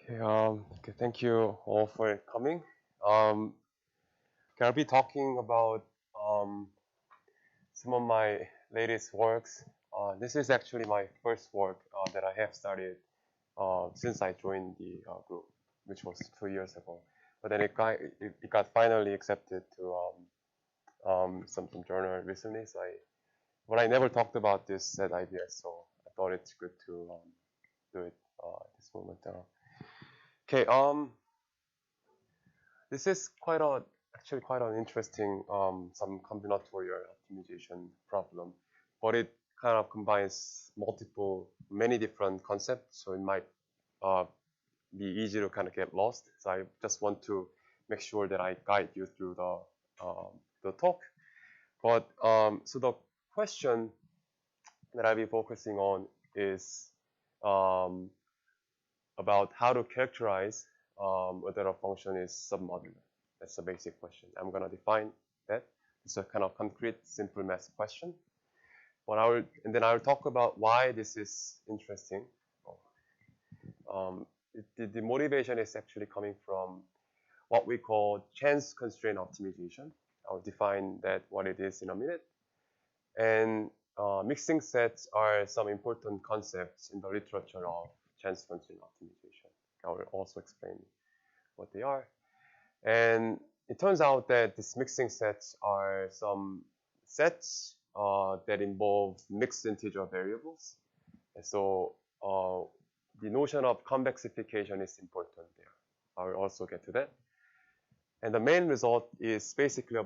Okay, thank you all for coming. I'll be talking about some of my latest works. This is actually my first work that I have started since I joined the group, which was 2 years ago. But then it got finally accepted to some journal recently. So I never talked about this at IBS, so I thought it's good to do it at this moment. Okay, this is actually quite an interesting some combinatorial optimization problem, but it kind of combines many different concepts, so it might be easy to kind of get lost. So I just want to make sure that I guide you through the talk. But so the question that I'll be focusing on is about how to characterize whether a function is submodular. That's the basic question. I'm going to define that. It's a kind of concrete, simple math question. But then I'll talk about why this is interesting. The motivation is actually coming from what we call chance constraint optimization. I'll define what it is in a minute. And mixing sets are some important concepts in the literature of chance constraint optimization. I will also explain what they are. And it turns out that these mixing sets are some sets that involve mixed integer variables. And so the notion of convexification is important there. I will also get to that. And the main result is basically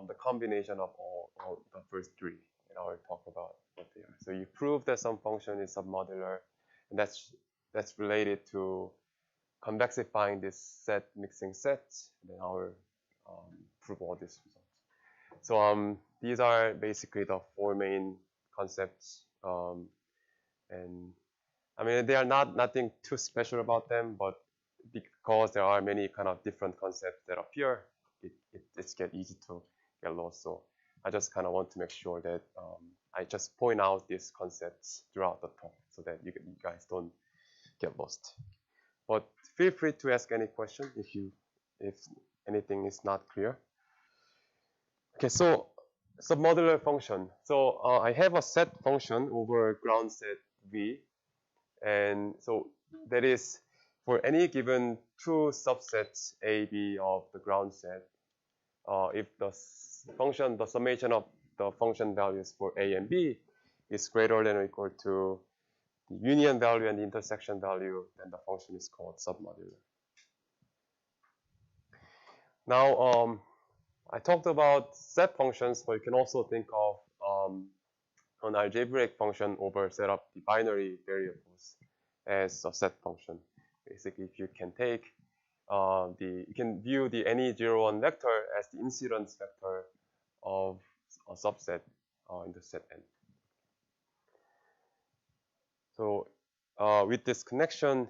the combination of all the first three. And I will talk about what they are. So you prove that some function is submodular, and that's related to convexifying this set, mixing sets. Then I will prove all these results. So these are basically the four main concepts. And I mean, they are nothing too special about them, but because there are many kind of different concepts that appear, it's get easy to get lost. So I just kind of want to make sure that I just point out these concepts throughout the talk so that you guys don't get lost. But feel free to ask any question if anything is not clear. Okay, so submodular function. So I have a set function over ground set V, and so that is for any given two subsets A, B of the ground set. If the summation of the function values for A and B is greater than or equal to the union value and the intersection value, then the function is called submodular. Now, I talked about set functions, but you can also think of an algebraic function over set of the binary variables as a set function. Basically, if you can take you can view the any 0, 1 vector as the incidence vector of a subset in the set N. So with this connection,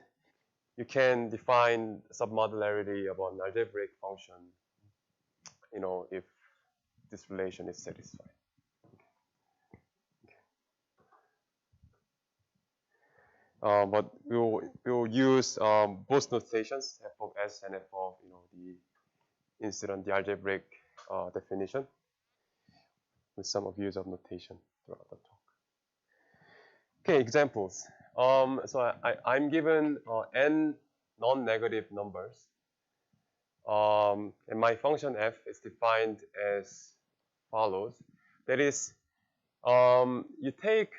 you can define submodularity of an algebraic function, if this relation is satisfied. But we'll use both notations, f of s and f of the algebraic definition, with some abuse of notation throughout the talk. Okay, examples. So I'm given n non-negative numbers, and my function f is defined as follows. That is, you take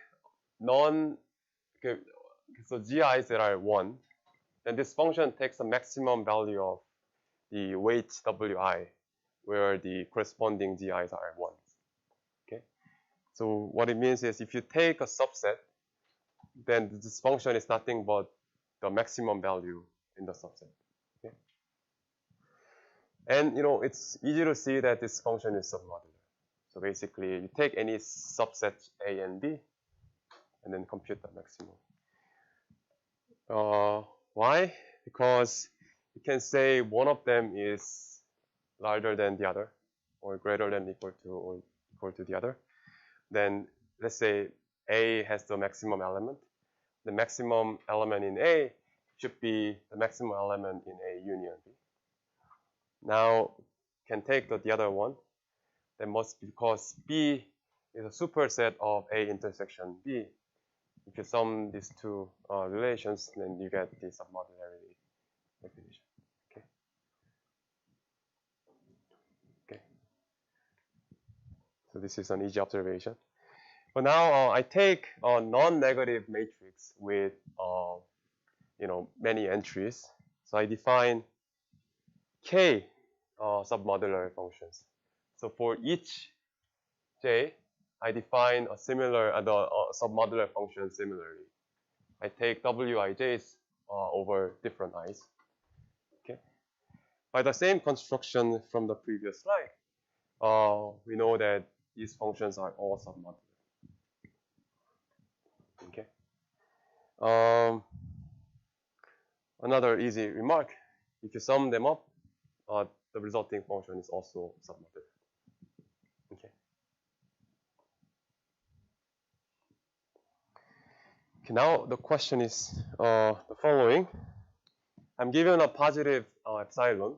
so gi's that are 1, then this function takes the maximum value of the weight wi, where the corresponding gi's are 1. Okay, so what it means is if you take a subset, then this function is nothing but the maximum value in the subset. Okay, and it's easy to see that this function is submodular. So basically, you take any subset A and B, and then compute the maximum. Why? Because you can say one of them is larger than the other, or greater than equal to the other. Then let's say A has the maximum element. The maximum element in A should be the maximum element in A union B. Now, can take the other one. That must be because B is a superset of A intersection B. If you sum these two relations, then you get the submodularity definition. Okay. Okay. So this is an easy observation. But now I take a non-negative matrix with many entries. So I define k submodular functions. So for each j, I define a similar submodular function similarly. I take wij's over different i's. Okay. By the same construction from the previous slide, we know that these functions are all submodular. Okay. Another easy remark: if you sum them up, the resulting function is also submodular. Okay. Okay. Now the question is the following: I'm given a positive epsilon.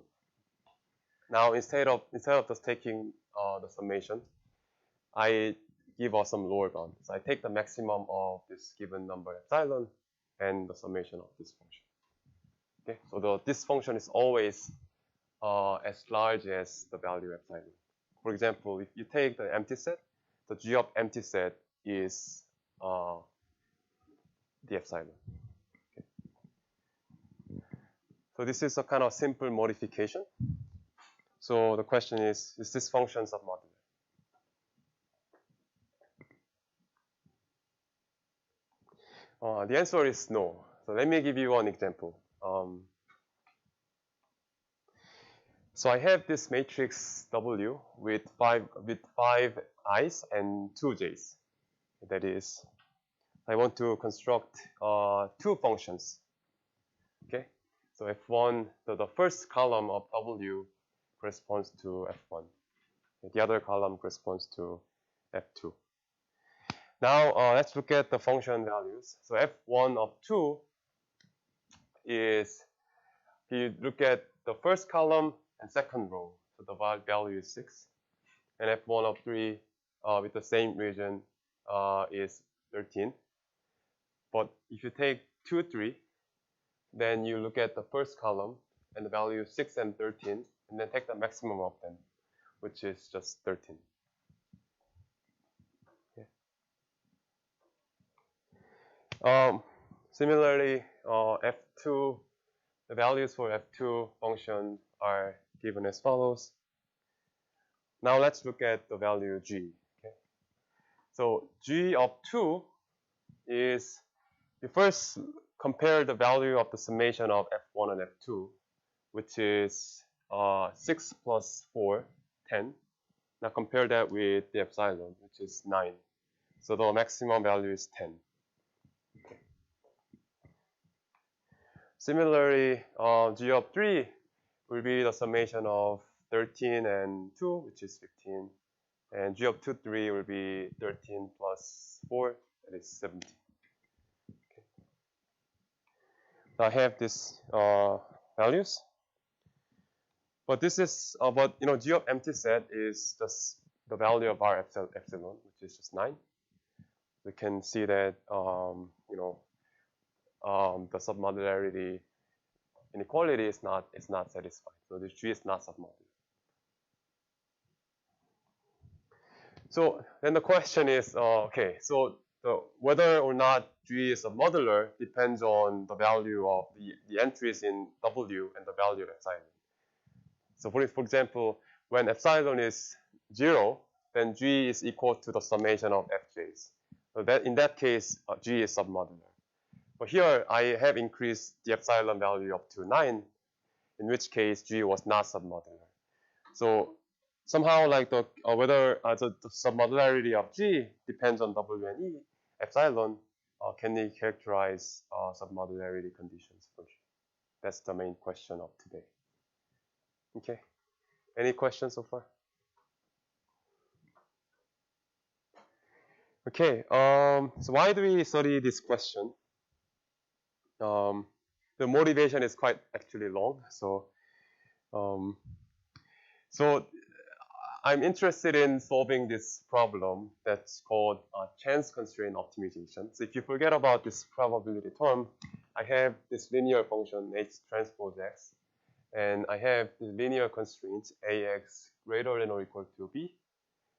Now instead of just taking the summation, I give us some lower bound. So I take the maximum of this given number epsilon and the summation of this function. Okay, so this function is always as large as the value epsilon. For example, if you take the empty set, the G of empty set is the epsilon. Okay. So this is a kind of simple modification. So the question is this function submodular? The answer is no. So let me give you one example. So I have this matrix W with five i's and 2 j's. That is, I want to construct two functions. Okay, so F1, the first column of W corresponds to F1. The other column corresponds to F2. Now let's look at the function values. So F1 of 2 is, if you look at the first column and second row, so the value is 6. And F1 of 3 with the same region is 13. But if you take 2, 3, then you look at the first column and the value is 6 and 13, and then take the maximum of them, which is just 13. Similarly, F2, the values for F2 function are given as follows. Now let's look at the value G. Okay. So G of 2 is, you first compare the value of the summation of F1 and F2, which is 6 plus 4, 10. Now compare that with the epsilon, which is 9. So the maximum value is 10. Okay. Similarly, G of 3 will be the summation of 13 and 2, which is 15. And G of 2, 3 will be 13 plus 4, that is 17. Okay. So I have these values. But this is, G of empty set is just the value of our epsilon, which is just 9. We can see that, the submodularity inequality is not satisfied. So this G is not submodular. So then the question is, okay, so whether or not G is submodular depends on the value of the entries in W and the value of epsilon. So for example, when epsilon is 0, then G is equal to the summation of fj's. So that in that case, G is submodular. But here I have increased the epsilon value up to 9, in which case G was not submodular. So somehow, like whether the submodularity of G depends on W and E, epsilon, can we characterize submodularity conditions for G? That's the main question of today. Okay. Any questions so far? Okay. So why do we study this question? the motivation is quite actually long. So I'm interested in solving this problem that's called chance constraint optimization. So if you forget about this probability term, I have this linear function H transpose X, and I have the linear constraint AX greater than or equal to B,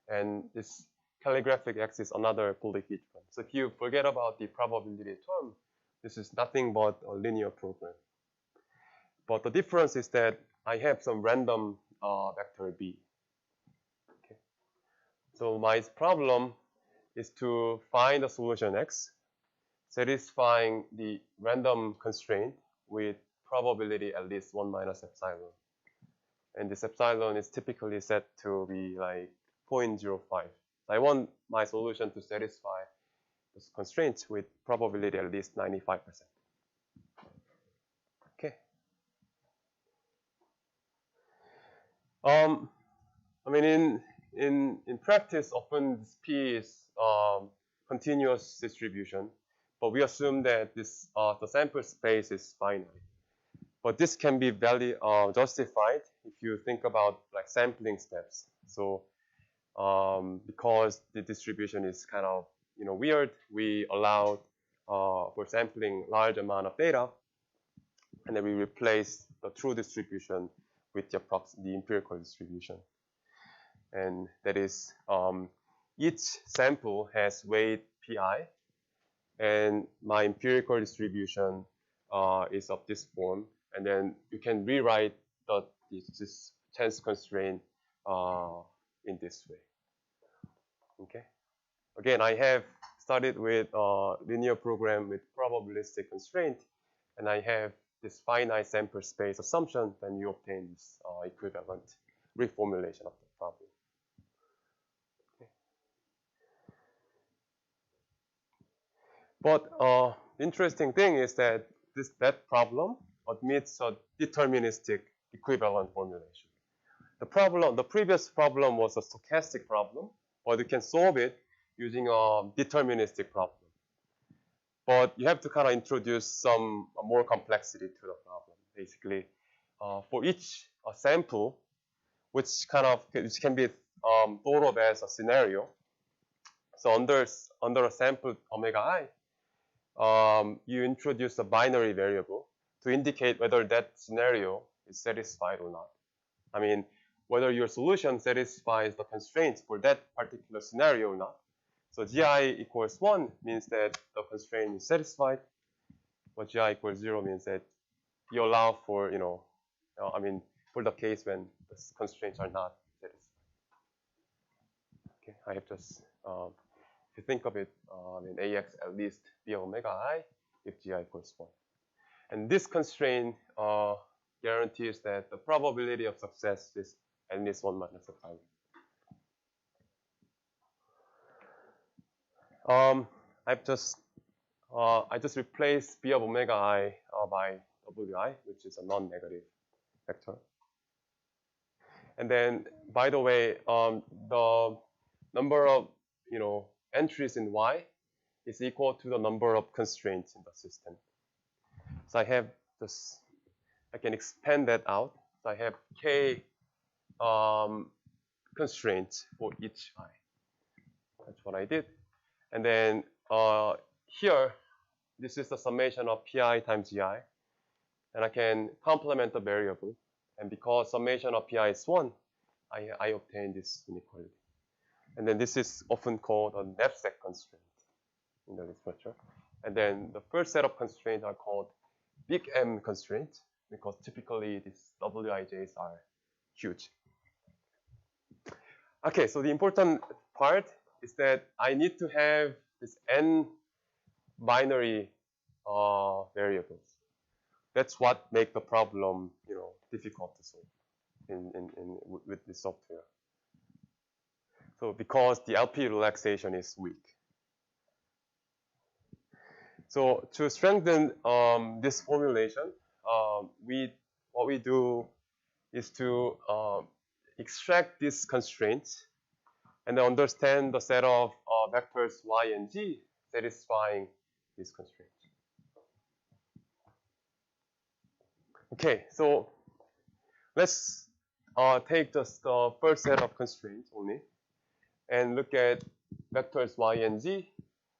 and this calligraphic X is another polyhedron. So if you forget about the probability term, this is nothing but a linear program. But the difference is that I have some random vector B. Okay. So my problem is to find a solution X satisfying the random constraint with probability at least 1 minus epsilon. And this epsilon is typically set to be like 0.05. I want my solution to satisfy this constraint with probability at least 95%. Okay. I mean, in practice, often this P is continuous distribution, but we assume that this the sample space is finite. But this can be very justified if you think about like sampling steps. So because the distribution is kind of weird, we allowed for sampling large amount of data, and then we replace the true distribution with the empirical distribution. And that is each sample has weight pi, and my empirical distribution is of this form. And then you can rewrite this chance constraint in this way. Okay. Again, I have started with a linear program with probabilistic constraint, and I have this finite sample space assumption. Then you obtain this equivalent reformulation of the problem. Okay. But the interesting thing is that that problem admits a deterministic equivalent formulation. The previous problem was a stochastic problem, but you can solve it using a deterministic problem. But you have to kind of introduce some more complexity to the problem. Basically, for each sample, which can be thought of as a scenario. So under a sample omega I, you introduce a binary variable to indicate whether that scenario is satisfied or not. I mean, whether your solution satisfies the constraints for that particular scenario or not. So gi equals 1 means that the constraint is satisfied, but gi equals 0 means that you allow for, for the case when the constraints are not satisfied. Okay, I have just, if you think of it, AX at least B omega I if gi equals 1. And this constraint guarantees that the probability of success is at least 1 minus epsilon. I just replaced B of omega I by Wi, which is a non-negative vector. And then, by the way, the number of entries in Y is equal to the number of constraints in the system. So I have this. I can expand that out. So I have k constraints for each I. That's what I did. And then here, this is the summation of pi times gi. And I can complement the variable. And because summation of pi is 1, I obtain this inequality. And then this is often called a knapsack constraint in the literature. And then the first set of constraints are called big M constraints, because typically these Wij's are huge. Okay, so the important part is that I need to have this n binary variables. That's what makes the problem, difficult to solve with this software. So because the LP relaxation is weak. So to strengthen this formulation, what we do is to extract these constraints and then understand the set of vectors y and z satisfying these constraints. Okay, so let's take just the first set of constraints only and look at vectors y and z,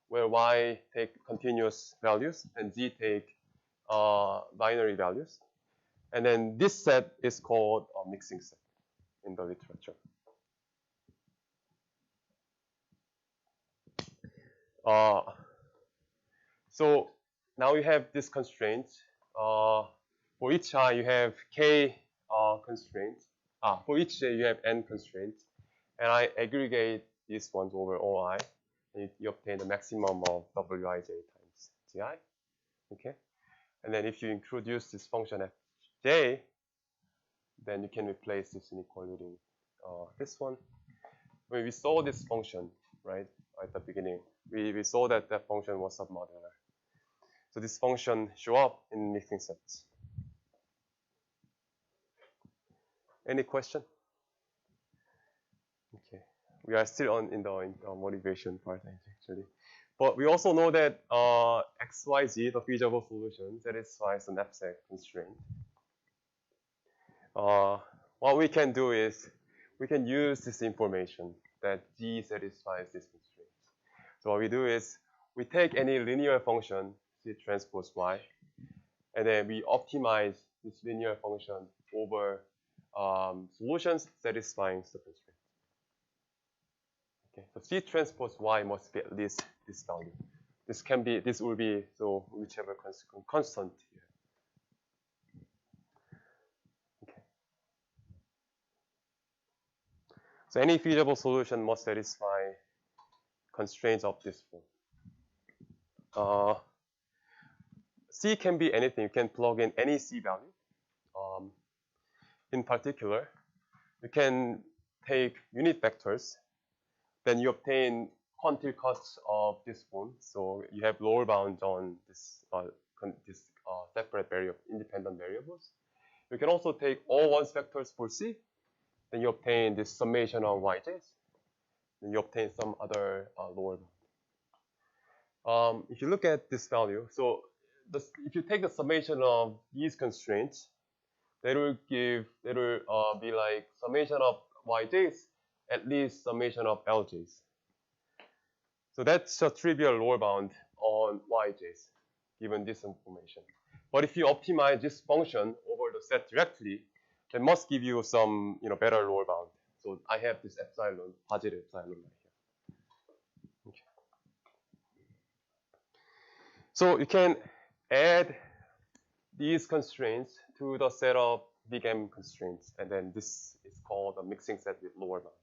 where y take continuous values and z take binary values. And then this set is called a mixing set in the literature. So now you have this constraint. For each I, you have k constraints. For each j, you have n constraints. And I aggregate these ones over all I. And you obtain the maximum of wij times gi. Okay. And then if you introduce this function fj, then you can replace this inequality this one. When we saw this function, right, at the beginning, we saw that that function was submodular. So this function show up in mixing sets. Any question? Okay, we are still in the motivation part actually. But we also know that XYZ, the feasible solution, satisfies the knapsack constraint. What we can do is we can use this information that G satisfies this constraint. So what we do is we take any linear function, C transpose Y, and then we optimize this linear function over solutions satisfying the constraint. Okay, so C transpose Y must be at least this value. This will be so whichever constant here. Okay. So any feasible solution must satisfy constraints of this form. C can be anything. You can plug in any C value. In particular, you can take unit vectors. Then you obtain quantile cuts of this form. So you have lower bounds on this separate independent variables. You can also take all ones vectors for C. Then you obtain this summation of yj's. Then you obtain some other lower bound. If you look at this value, so if you take the summation of these constraints, that will be like summation of yj's at least summation of lj's. So that's a trivial lower bound on yj's given this information. But if you optimize this function over the set directly, that must give you some better lower bound. So I have this epsilon, positive epsilon right here. Okay. So you can add these constraints to the set of big M constraints, and then this is called a mixing set with lower bounds.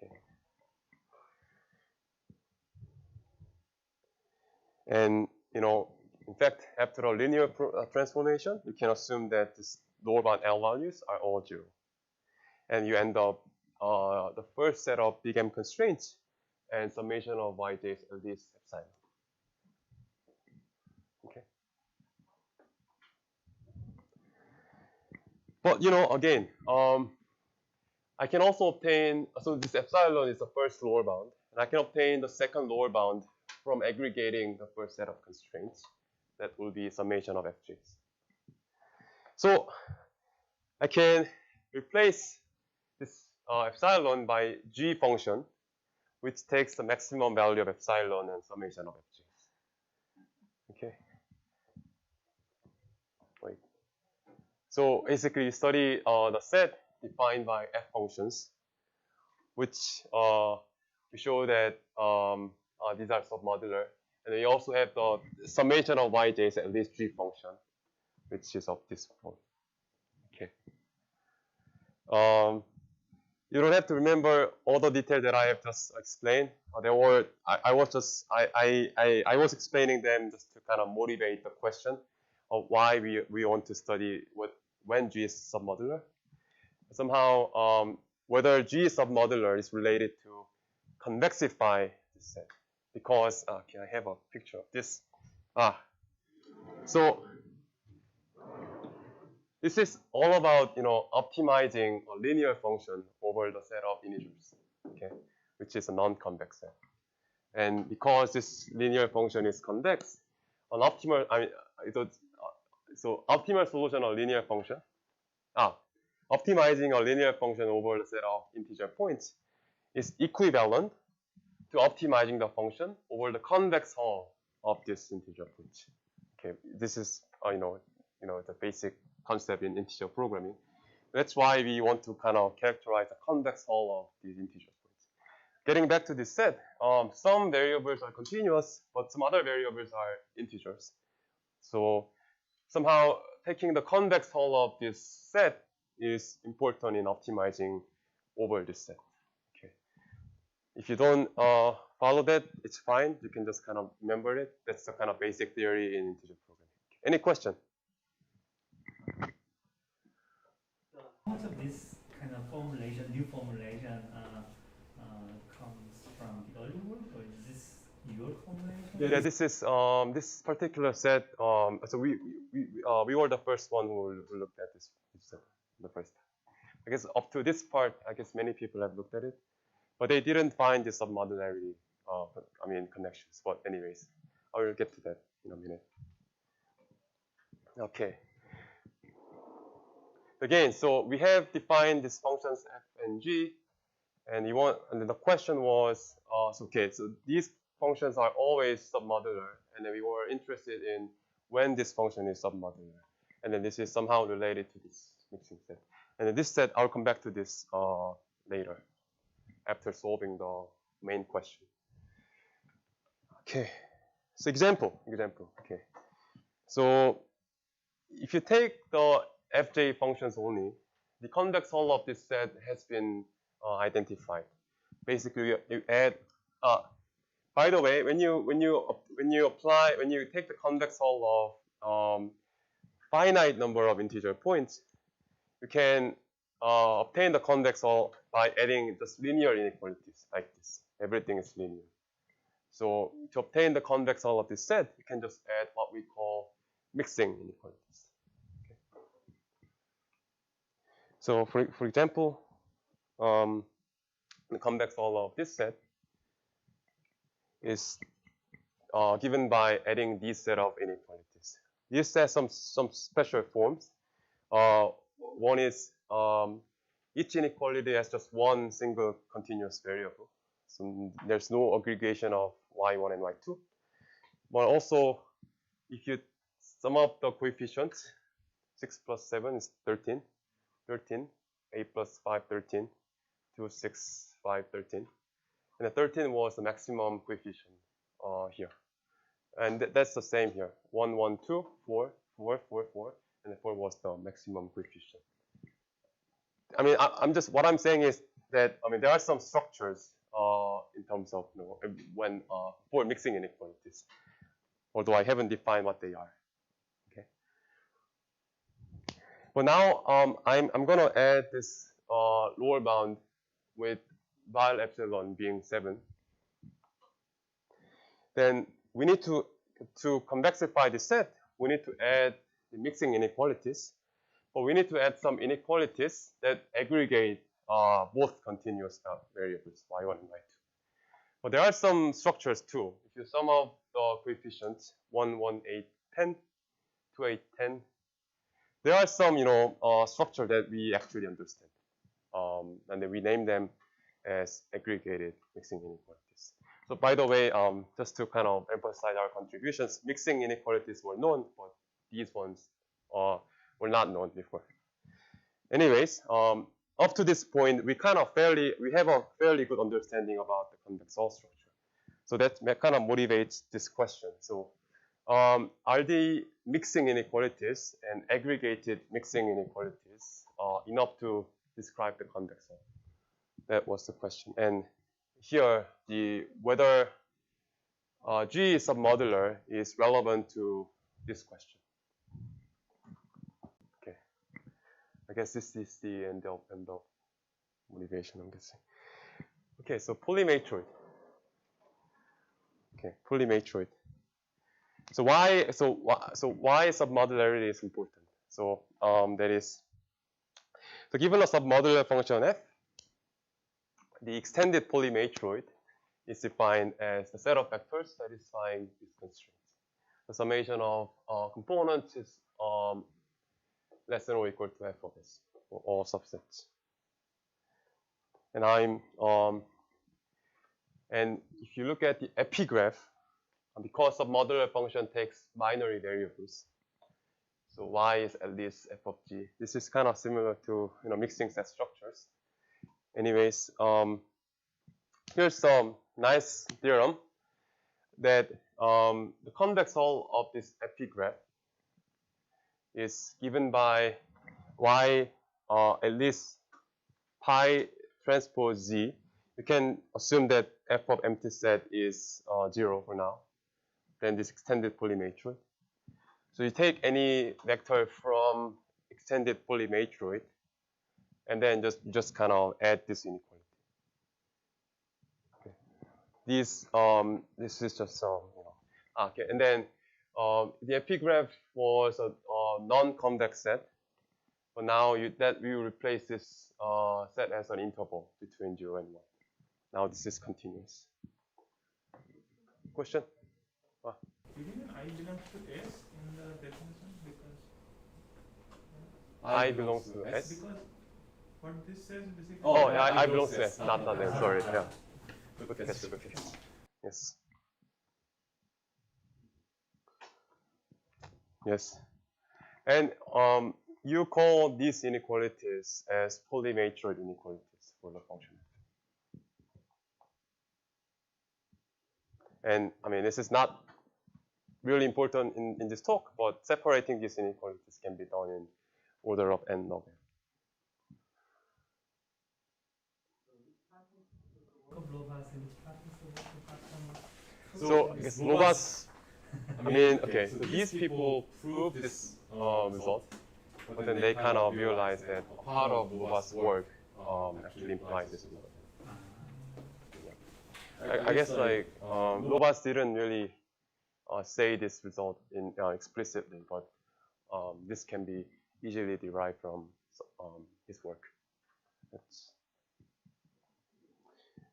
Okay. And in fact, after a linear transformation, you can assume that this lower bound L values are all 0. And you end up the first set of big M constraints and summation of yj's at least epsilon. Okay. But again, I can also obtain, so this epsilon is the first lower bound, and I can obtain the second lower bound from aggregating the first set of constraints. That will be summation of fj's. So I can replace this epsilon by g function, which takes the maximum value of epsilon and summation of fj's. Okay. Wait. So basically, you study the set defined by f functions, which we show that these are submodular. And then you also have the summation of yj's at least g function, which is of this form. Okay. You don't have to remember all the details that I have just explained. I was explaining them just to kind of motivate the question of why we want to study when G is submodular. Somehow, whether G is submodular is related to convexify this set. Because, can I have a picture of this? So this is all about, optimizing a linear function over the set of integers, okay, which is a non-convex set. And because this linear function is convex, an optimal, so optimal solution of linear function. Optimizing a linear function over the set of integer points is equivalent to optimizing the function over the convex hull of this integer point. Okay, this is the basic concept in integer programming. That's why we want to kind of characterize the convex hull of these integer points. Getting back to this set, some variables are continuous, but some other variables are integers. So somehow taking the convex hull of this set is important in optimizing over this set. Okay. If you don't follow that, it's fine. You can just kind of remember it. That's the kind of basic theory in integer programming. Any question? How much of this kind of formulation, new formulation, comes from the early work, or is this your formulation? Yeah, this particular set. So we were the first one who looked at this set the first time. I guess up to this part, I guess many people have looked at it, but they didn't find the submodularity. Connections. But anyways, I will get to that in a minute. Okay. Again, so we have defined these functions f and g, and then the question was, so these functions are always submodular, and then we were interested in when this function is submodular, and then this is somehow related to this mixing set. And then this set, I'll come back to this later, after solving the main question. Okay, so example. Okay, so if you take the fj functions only, the convex hull of this set has been identified. Basically, you add. By the way, when you take the convex hull of finite number of integer points, you can obtain the convex hull by adding just linear inequalities like this. Everything is linear. So to obtain the convex hull of this set, you can just add what we call mixing inequalities. So for example, the convex hull of this set is given by adding this set of inequalities. This has some special forms. One is each inequality has just one single continuous variable. So there's no aggregation of y1 and y2. But also, if you sum up the coefficients, 6 plus 7 is 13. 13, 8 plus 5, 13, 2, 6, 5, 13. And the 13 was the maximum coefficient here. And that's the same here. 1, 1, 2, 4, 4, 4, 4, and the 4 was the maximum coefficient. What I'm saying is that, there are some structures in terms of, when, for mixing inequalities, although I haven't defined what they are. Okay. But now, I'm going to add this lower bound with while epsilon being 7. Then we need to convexify the set, we need to add the mixing inequalities. But we need to add some inequalities that aggregate both continuous variables, y1 and y2. But there are some structures too. If you sum up the coefficients, 1, 1, 8, 10, 2, 8, 10, there are some, structure that we actually understand. And then we name them as aggregated mixing inequalities. So by the way, just to kind of emphasize our contributions, mixing inequalities were known, but these ones were not known before. Anyways, up to this point, we have a fairly good understanding about the convex hull structure. So that kind of motivates this question. So are the mixing inequalities and aggregated mixing inequalities enough to describe the convex hull? That was the question. And here, whether G is submodular is relevant to this question. Okay, I guess this is the end of motivation, I'm guessing. Okay, so polymatroid. Okay, polymatroid. So why submodularity is important? So so given a submodular function f, the extended polymatroid is defined as the set of vectors satisfying these constraints. The summation of components is less than or equal to f of s for all subsets. And and if you look at the epigraph, because submodular function takes binary variables, so y is at least f of g. This is kind of similar to mixing set structures. Anyways, here's some nice theorem that the convex hull of this epigraph is given by y at least pi transpose z. You can assume that f of empty set is 0 for now. Then this extended polymatroid. So you take any vector from extended polymatroid, and then just kind of add this inequality. Okay. This is just okay. And then the epigraph was a non-convex set. But now we will replace this set as an interval between 0 and 1. Now this is continuous. Question? Didn't I belongs to S in the definition? Because I belongs to S? Because what this says basically. Oh, yeah, I belongs to S, not M. Sorry. Yeah. Good catch. Yes. Yes. And you call these inequalities as polymatroid inequalities for the function. And I mean, this is not really important in this talk, but separating these inequalities can be done in order of n log n. So I guess Lovaas, I mean, okay, so these people proved this result, but then they kind of realized that a part of Lovaas' work actually implies this result. I guess like Lovaas didn't really say this result in explicitly, but this can be easily derived from his work.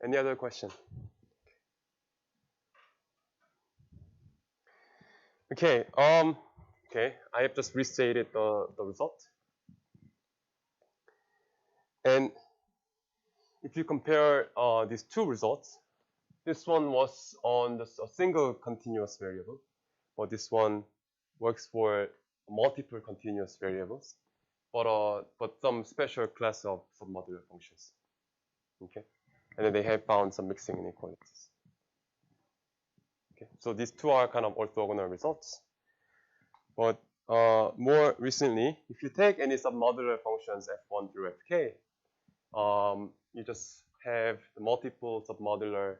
Any other question? Okay. Okay. I have just restated the result, and if you compare these two results, this one was on a single continuous variable, but this one works for multiple continuous variables, but some special class of submodular functions. Okay, and then they have found some mixing inequalities. Okay, so these two are kind of orthogonal results. But more recently, if you take any submodular functions f1 through fk, you just have the multiple submodular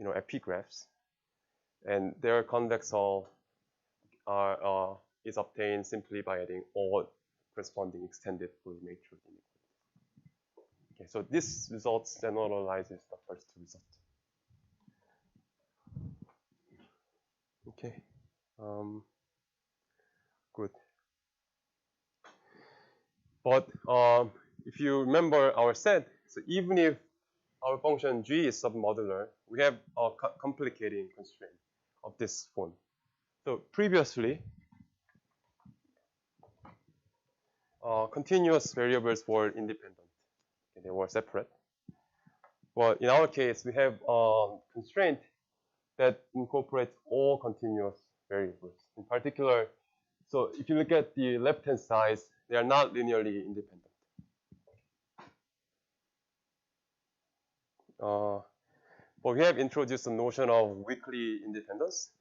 epigraphs, and their convex hull is obtained simply by adding all corresponding extended polymatroid inequalities. Okay, so this result generalizes the first two results. Okay, good. But if you remember our set, so even if our function g is submodular, we have a complicating constraint of this form. So previously, continuous variables were independent. Okay, they were separate. But in our case, we have a constraint that incorporates all continuous variables. In particular, so if you look at the left-hand side, they are not linearly independent. But we have introduced the notion of weakly independence,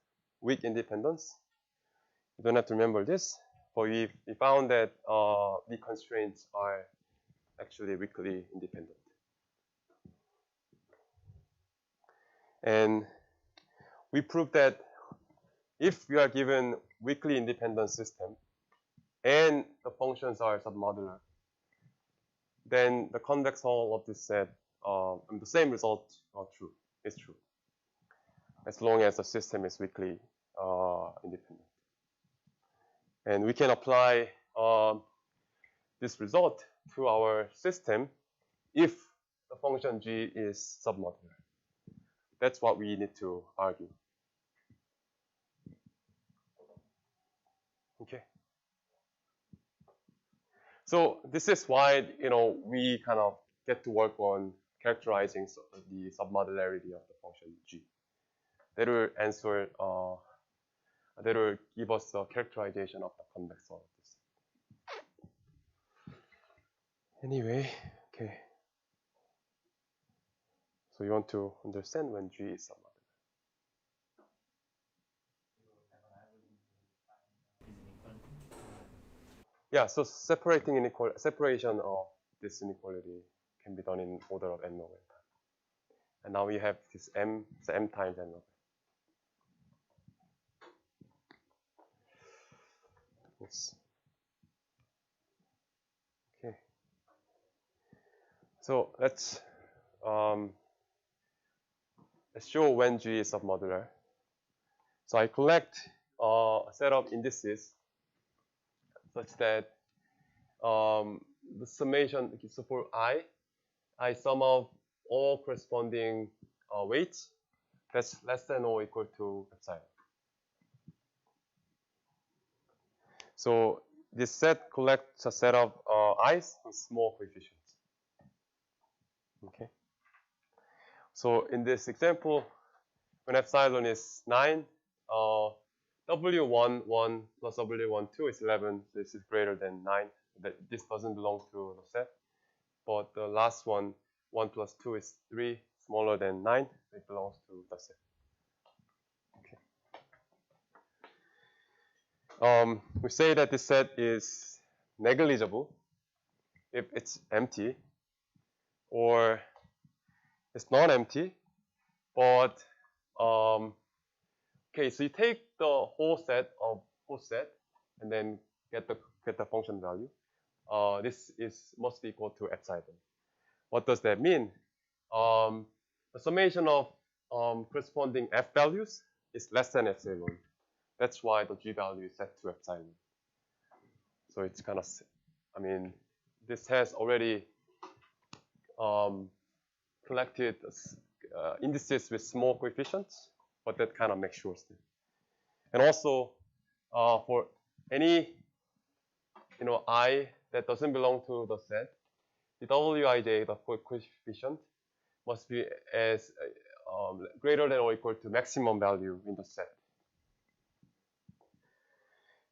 weak independence. You don't have to remember this, but we found that the constraints are actually weakly independent. And we proved that if we are given weakly independent system and the functions are submodular, then the convex hull of this set, the same result is true, as long as the system is weakly independent. And we can apply this result to our system if the function g is submodular. That's what we need to argue. Okay. So this is why we kind of get to work on characterizing the submodularity of the function g. That will answer. That will give us a characterization of the convex of this. Anyway, okay. So you want to understand when G is submodular. Yeah, so separation of this inequality can be done in order of n log n. And now we have this m, so m times n log n. Yes. Okay. So let's show when G is submodular. So I collect a set of indices such that the summation, so for I sum of all corresponding weights that's less than or equal to epsilon. So this set collects a set of i's with small coefficients. Okay. So in this example, when epsilon is 9, W11 plus W12 is 11. So this is greater than 9. This doesn't belong to the set. But the last one, 1 plus 2 is 3, smaller than 9. It belongs to the set. Okay. We say that this set is negligible if it's empty, or it's not empty, but okay, so you take the whole set and then get the function value. This must be equal to epsilon. What does that mean? The summation of corresponding f values is less than epsilon. That's why the g value is set to epsilon. So it's kind of, I mean, this has already collected indices with small coefficients, but that kind of makes sure still. And also, for any I that doesn't belong to the set, the wij, the coefficient, must be as greater than or equal to maximum value in the set.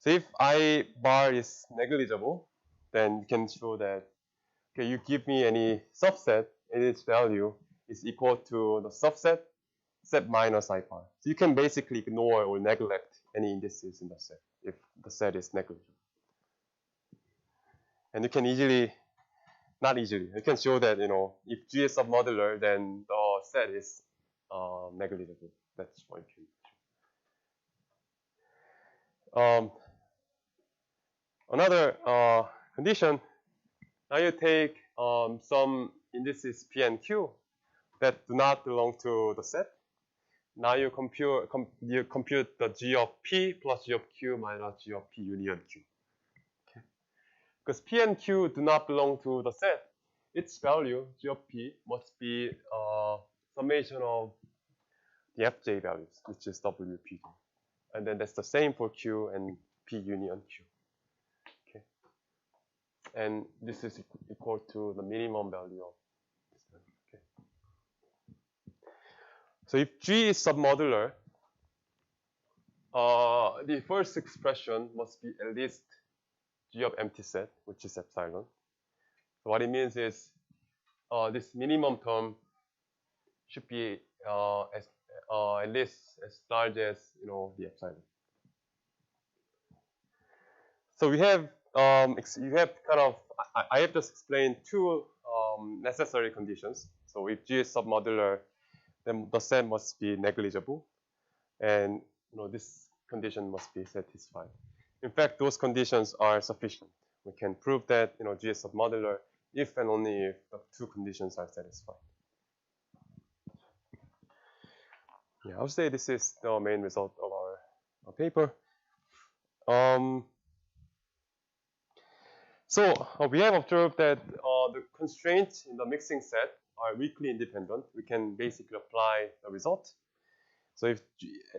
So if I bar is negligible, then you can show that, okay, you give me any subset and its value is equal to the subset set minus I bar. So you can basically ignore or neglect any indices in the set if the set is negligible. And you can easily, not easily, you can show that, if G is submodular, then the set is negligible. That's what you can. Another condition, now you take some indices P and Q that do not belong to the set. Now you compute the G of P plus G of Q minus G of P union Q. Okay. Because P and Q do not belong to the set, its value, G of P, must be summation of the Fj values, which is WP. And then that's the same for Q and P union Q. Okay. And this is equal to the minimum value of this value. Okay. So if G is submodular, the first expression must be at least G of empty set, which is epsilon. So what it means is this minimum term should be at least as large as the epsilon. So we have you have kind of I have just explained two necessary conditions. So if G is submodular, then the set must be negligible, and this condition must be satisfied. In fact, those conditions are sufficient. We can prove that G is submodular if and only if the two conditions are satisfied. Yeah, I would say this is the main result of our paper. So we have observed that the constraints in the mixing set are weakly independent. We can basically apply the result. So if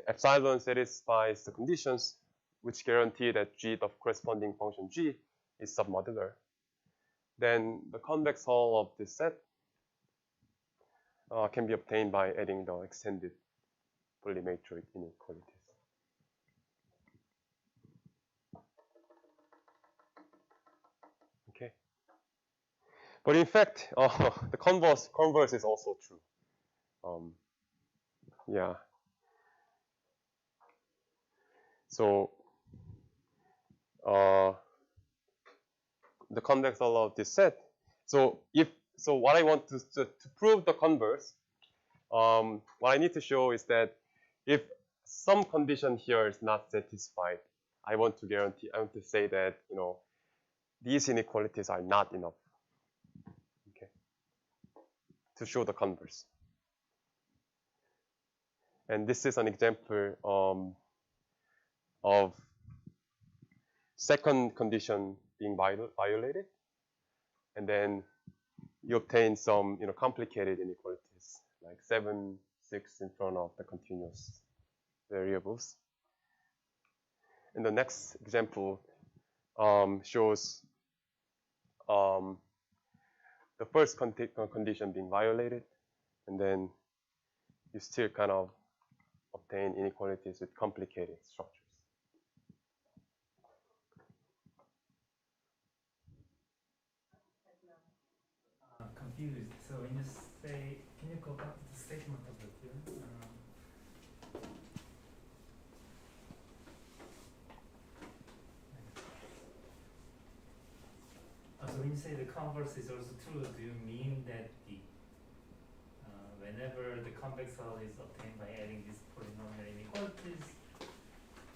epsilon satisfies the conditions which guarantee that G, the corresponding function G, is submodular, then the convex hull of this set can be obtained by adding the extended polymatroid inequalities. Okay. But in fact, the converse is also true. Yeah. So the convex hull of this set. So what I want to prove the converse, what I need to show is that if some condition here is not satisfied, I want to say that, you know, these inequalities are not enough, okay, to show the converse. And this is an example of second condition being violated, and then you obtain some, you know, complicated inequalities like 7, 6 in front of the continuous variables. And the next example shows the first condition being violated, and then you still kind of obtain inequalities with complicated structures. Confused. So when you say, can you go back to the statement of the theorem? So when you say the converse is also true, do you mean that the whenever the convex hull is obtained by adding these polynomial inequalities,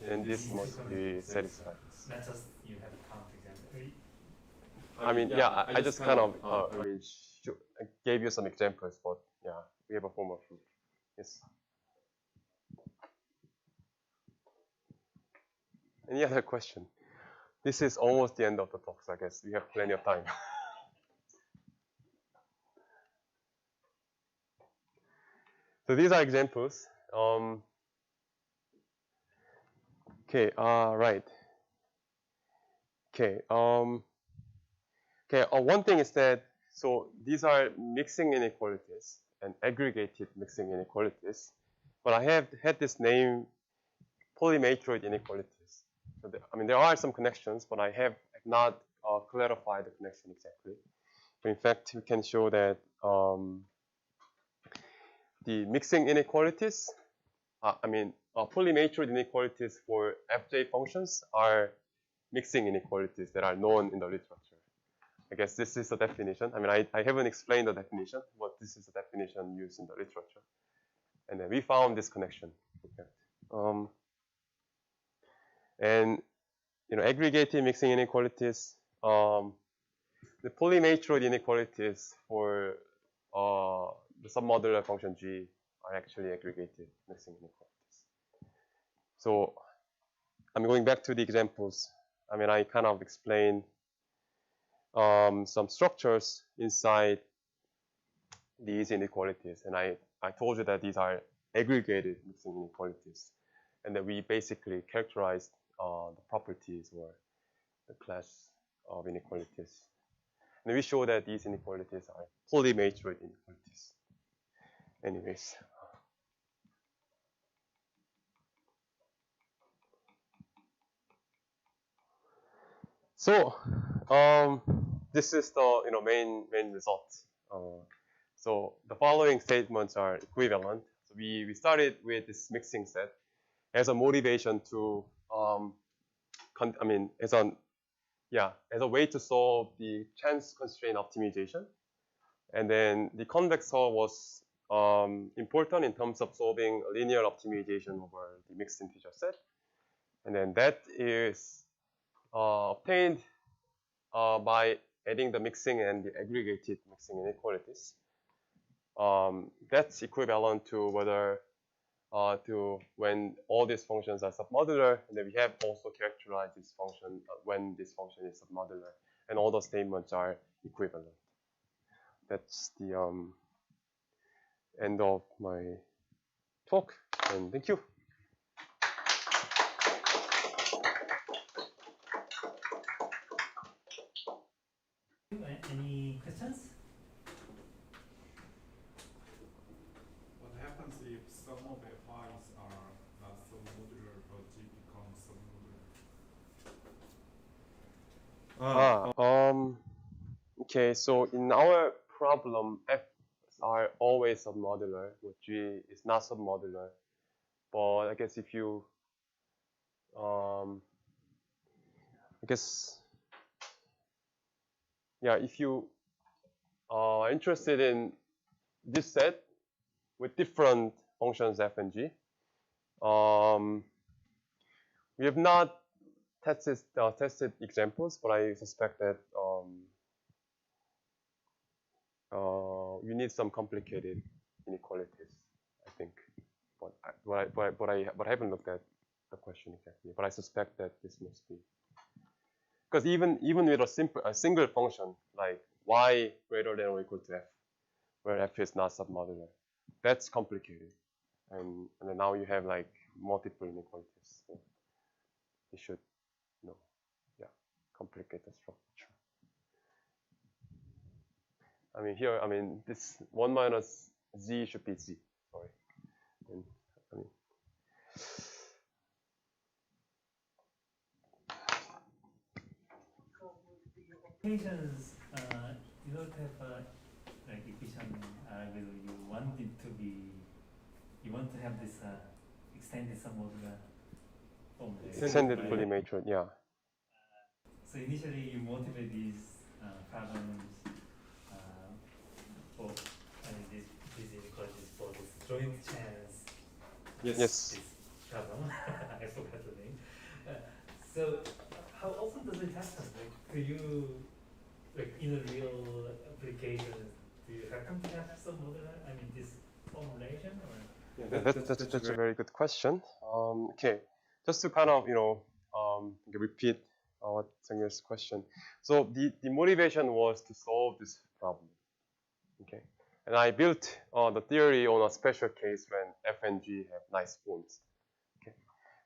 and this must be satisfied? Not just you have a counterexample. I mean, yeah, I just kind of I gave you some examples, but yeah, we have a formal proof. Yes. Any other question? This is almost the end of the talks, I guess. We have plenty of time. So these are examples. Okay, right. Okay, one thing is that, so these are mixing inequalities and aggregated mixing inequalities. But I have had this name polymatroid inequalities. So I mean, there are some connections, but I have not clarified the connection exactly. But in fact, we can show that the mixing inequalities, polymatroid inequalities for fj functions are mixing inequalities that are known in the literature. I guess this is the definition. I mean, I haven't explained the definition, but this is the definition used in the literature. And then we found this connection. Okay. And, you know, aggregated mixing inequalities, the polymatroid inequalities for the submodular function G are actually aggregated mixing inequalities. So I'm going back to the examples. I mean, I kind of explained some structures inside these inequalities, and I told you that these are aggregated mixing inequalities, and that we basically characterized the properties or the class of inequalities. And we show that these inequalities are polymatroid inequalities. Anyways. So this is the main result. So the following statements are equivalent. So we started with this mixing set as a motivation to as a way to solve the chance constraint optimization. And then the convex hull was important in terms of solving a linear optimization over the mixed integer set. And then that is obtained by adding the mixing and the aggregated mixing inequalities. That's equivalent to whether when all these functions are submodular, and then we have also characterized this function when this function is submodular, and all those statements are equivalent. That's the end of my talk, and thank you. Any questions? What happens if some of the files are not submodular but G becomes submodular? Okay, so in our problem, F are always submodular, but G is not submodular. But I guess if you, if you are interested in this set with different functions F and G, we have not tested examples, but I suspect that you need some complicated inequalities, I think. But I haven't looked at the question exactly. But I suspect that this must be, because even with a single function like y greater than or equal to f, where f is not submodular, that's complicated, and then now you have like multiple inequalities. So you should complicate the structure. I mean this 1 minus z should be z. Sorry. And, Equations, you don't have like equation whether you want it to be, you want to have this extended submodular formula. Extended polymatroid, yeah. So initially you motivate these problems for these inequalities for this joint chance. Yes. This problem. I forgot the name. So how often does it happen? Like, do you, like in a real application, do you happen to have submodular? I mean, this formulation, or? Yeah, that's a very good question. Okay, just to kind of repeat what Sangye's question. So the motivation was to solve this problem. Okay, and I built the theory on a special case when f and g have nice forms. Okay,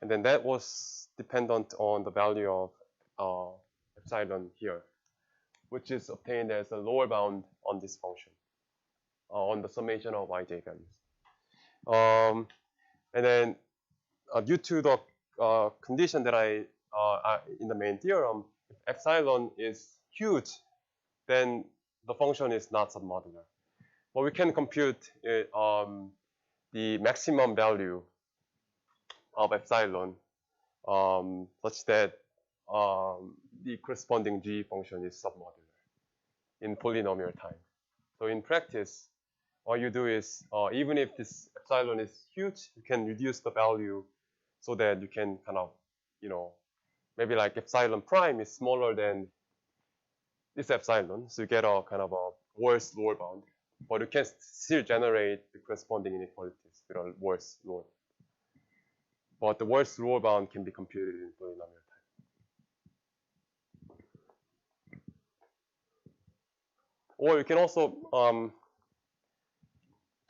and then that was dependent on the value of epsilon here, which is obtained as a lower bound on this function, on the summation of yj values. And then due to the condition that I in the main theorem, if epsilon is huge, then the function is not submodular. But we can compute the maximum value of epsilon such that the corresponding g function is submodular in polynomial time. So in practice, all you do is, even if this epsilon is huge, you can reduce the value so that you can kind of, maybe like epsilon prime is smaller than this epsilon. So you get a kind of a worse lower bound. But you can still generate the corresponding inequalities with a worse lower. But the worst lower bound can be computed in polynomial time. Or you can also,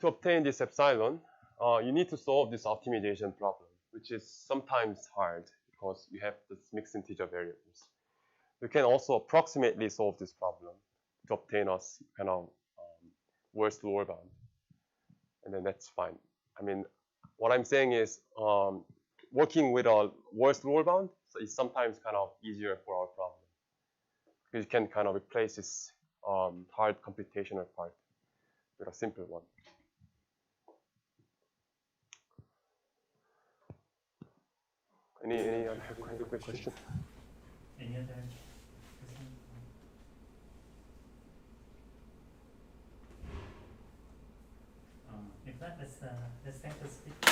to obtain this epsilon, you need to solve this optimization problem, which is sometimes hard because you have this mixed integer variables. You can also approximately solve this problem to obtain a kind of worst lower bound, and then that's fine. I mean, what I'm saying is working with a worst lower bound is sometimes kind of easier for our problem because you can kind of replace this hard computational part with a simple one. Any other question? Any other? If not, let's thank the speaker.